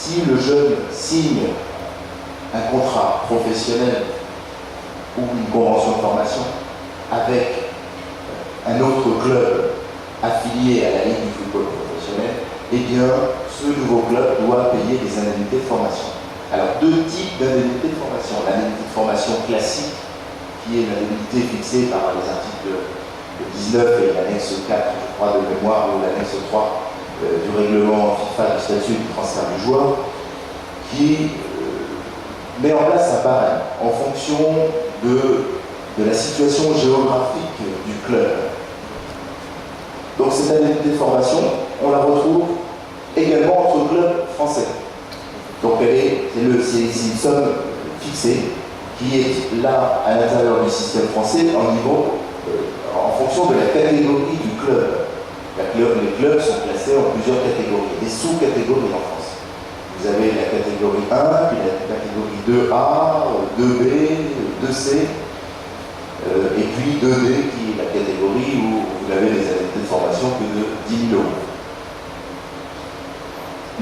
si le jeune signe un contrat professionnel ou une convention de formation avec un autre club affilié à la Ligue du football professionnel, eh bien, ce nouveau club doit payer des indemnités de formation. Alors, deux types d'indemnités de formation. L'indemnité de formation classique, qui est l'indemnité fixée par les articles 19 et l'annexe 4, je crois, de mémoire, ou l'annexe 3 du règlement FIFA du statut du transfert du joueur, qui met en place un barème en fonction de la situation géographique du club. Donc cette indemnité de formation, on la retrouve également entre clubs français. Donc c'est une somme fixée qui est là à l'intérieur du système français en fonction de la catégorie du club. Les clubs sont classés en plusieurs catégories, des sous-catégories en France. Vous avez la catégorie 1, puis la catégorie 2A, 2B, 2C, et puis 2D, qui est la catégorie où vous avez les indemnités de formation que de 10 000 euros.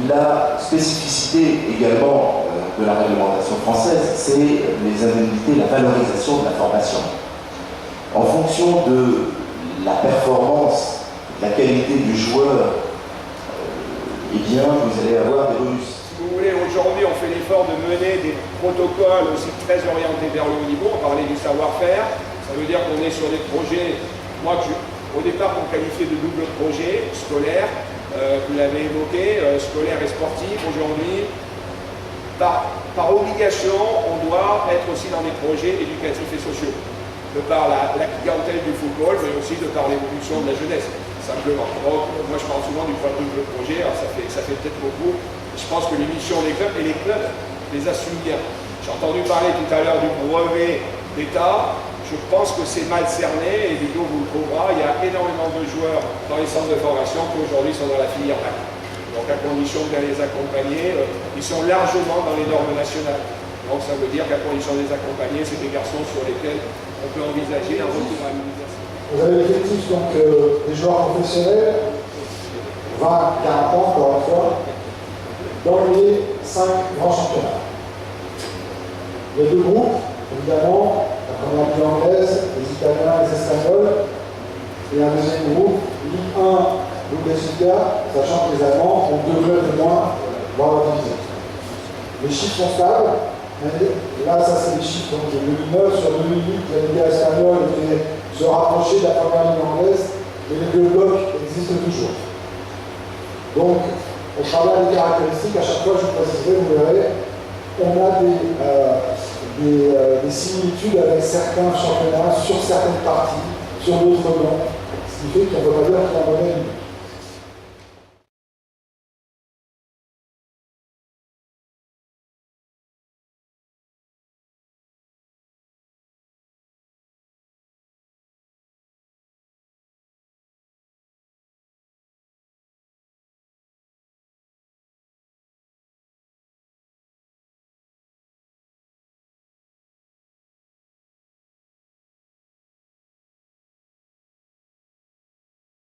La spécificité également de la réglementation française, c'est les indemnités, la valorisation de la formation. En fonction de la performance, la qualité du joueur, eh bien, vous allez avoir des bonus. Si vous voulez, aujourd'hui, on fait l'effort de mener des protocoles aussi très orientés vers le haut niveau. On parlait du savoir-faire. Ça veut dire qu'on est sur des projets, au départ, on qualifiait de double projet scolaire. Vous l'avez évoqué, scolaire et sportif. Aujourd'hui, par obligation, on doit être aussi dans des projets éducatifs et sociaux. De par la clientèle du football, mais aussi de par l'évolution de la jeunesse, simplement. Donc, moi, je parle souvent du quadruple projet, alors ça fait peut-être beaucoup. Je pense que les missions des clubs, et les clubs les assument bien. J'ai entendu parler tout à l'heure du brevet d'État. Je pense que c'est mal cerné, et Vigo vous le trouvera. Il y a énormément de joueurs dans les centres de formation qui aujourd'hui sont dans la filière bac. Donc, à condition de bien les accompagner, ils sont largement dans les normes nationales. Donc, ça veut dire qu'à condition de les accompagner, c'est des garçons sur lesquels on peut envisager un retour à l'université. Vous avez l'effectif donc des joueurs professionnels, 20-40 ans encore une fois, dans les 5 grands championnats. Il y a deux groupes, évidemment, la première ligue anglaise, les Italiens, les Espagnols, et un deuxième groupe, Ligue 1, Bundesliga, sachant que les Allemands ont 2 clubs de moins dans leur division. Les chiffres sont stables. Là, ça c'est les chiffres donc, de 2009 sur 2008, la Ligue espagnole était se rapprocher de la première ligue anglaise, et les deux blocs existent toujours. Donc, au travers des caractéristiques, à chaque fois, je vous préciserai, vous verrez, on a des similitudes avec certains championnats, sur certaines parties, sur d'autres non. Ce qui fait qu'on ne peut pas dire qu'il y a un modèle.